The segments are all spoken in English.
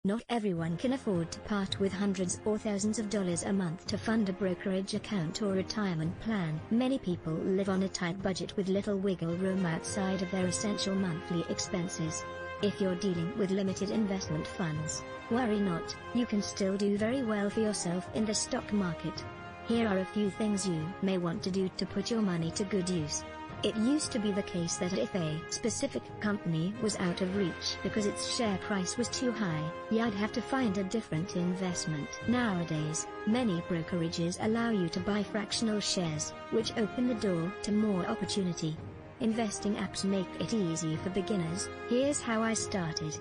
Not everyone can afford to part with hundreds or thousands of dollars a month to fund a brokerage account or retirement plan. Many people live on a tight budget with little wiggle room outside of their essential monthly expenses. If you're dealing with limited investment funds, worry not, you can still do very well for yourself in the stock market. Here are a few things you may want to do to put your money to good use. It used to be the case that if a specific company was out of reach because its share price was too high, you'd have to find a different investment. Nowadays, many brokerages allow you to buy fractional shares, which open the door to more opportunity. Investing apps make it easy for beginners. Here's how I started.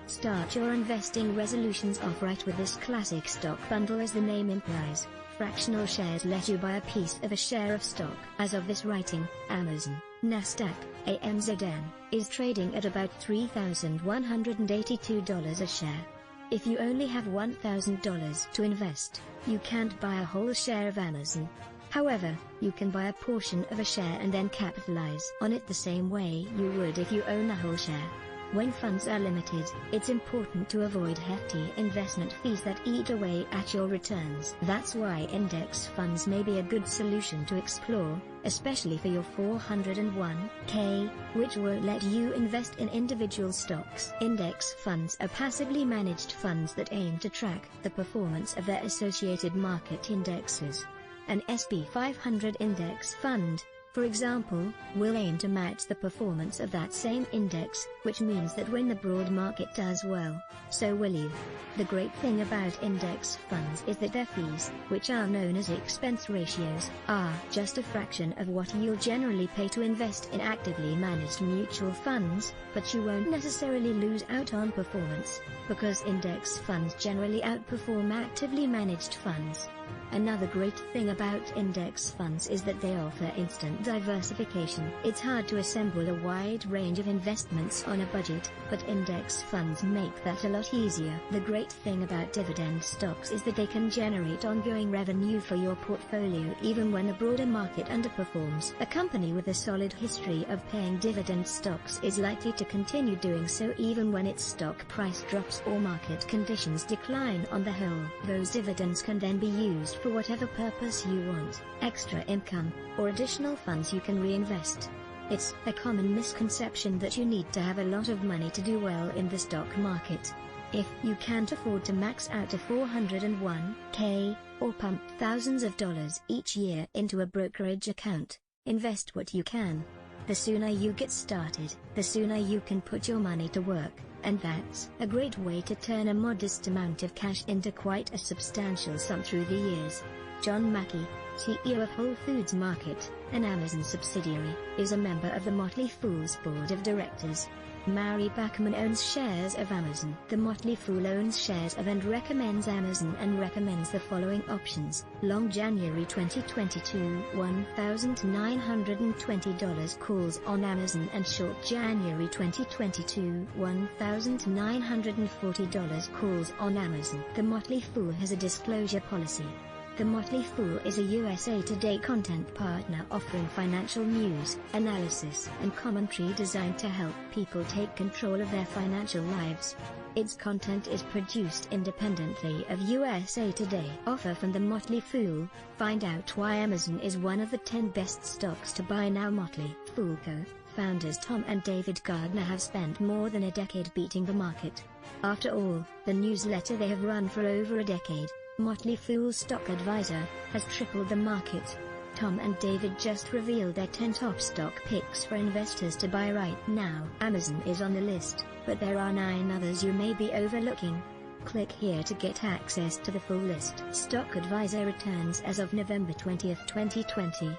Start your investing resolutions off right with this classic stock bundle. As the name implies, fractional shares let you buy a piece of a share of stock. As of this writing, Amazon, Nasdaq, AMZN, is trading at about $3,182 a share. If you only have $1,000 to invest, you can't buy a whole share of Amazon. However, you can buy a portion of a share and then capitalize on it the same way you would if you own a whole share. When funds are limited, it's important to avoid hefty investment fees that eat away at your returns. That's why index funds may be a good solution to explore, especially for your 401k, which won't let you invest in individual stocks. Index funds are passively managed funds that aim to track the performance of their associated market indexes. An SP 500 index fund, for example, will aim to match the performance of that same index, which means that when the broad market does well, so will you. The great thing about index funds is that their fees, which are known as expense ratios, are just a fraction of what you'll generally pay to invest in actively managed mutual funds, but you won't necessarily lose out on performance, because index funds generally outperform actively managed funds. Another great thing about index funds is that they offer instant diversification. It's hard to assemble a wide range of investments on a budget, but index funds make that a lot easier. The great thing about dividend stocks is that they can generate ongoing revenue for your portfolio even when the broader market underperforms. A company with a solid history of paying dividend stocks is likely to continue doing so even when its stock price drops or market conditions decline. On the whole, those dividends can then be used for whatever purpose you want, extra income, or additional funds you can reinvest. It's a common misconception that you need to have a lot of money to do well in the stock market. If you can't afford to max out a 401k, or pump thousands of dollars each year into a brokerage account, invest what you can. The sooner you get started, the sooner you can put your money to work, and that's a great way to turn a modest amount of cash into quite a substantial sum through the years. John Mackey, CEO of Whole Foods Market, an Amazon subsidiary, is a member of the Motley Fool's board of directors. Mary Bachman owns shares of Amazon. The Motley Fool owns shares of and recommends Amazon and recommends the following options: long January 2022 $1,920 calls on Amazon, and short January 2022 $1,940 calls on Amazon. The Motley Fool has a disclosure policy. The Motley Fool is a USA Today content partner offering financial news, analysis, and commentary designed to help people take control of their financial lives. Its content is produced independently of USA Today. Offer from the Motley Fool: find out why Amazon is one of the 10 best stocks to buy now. Motley Fool co-founders Tom and David Gardner have spent more than a decade beating the market. After all, the newsletter they have run for over a decade, Motley Fool Stock Advisor, has tripled the market. Tom and David just revealed their 10 top stock picks for investors to buy right now. Amazon is on the list, but there are 9 others you may be overlooking. Click here to get access to the full list. Stock Advisor returns as of November 20, 2020.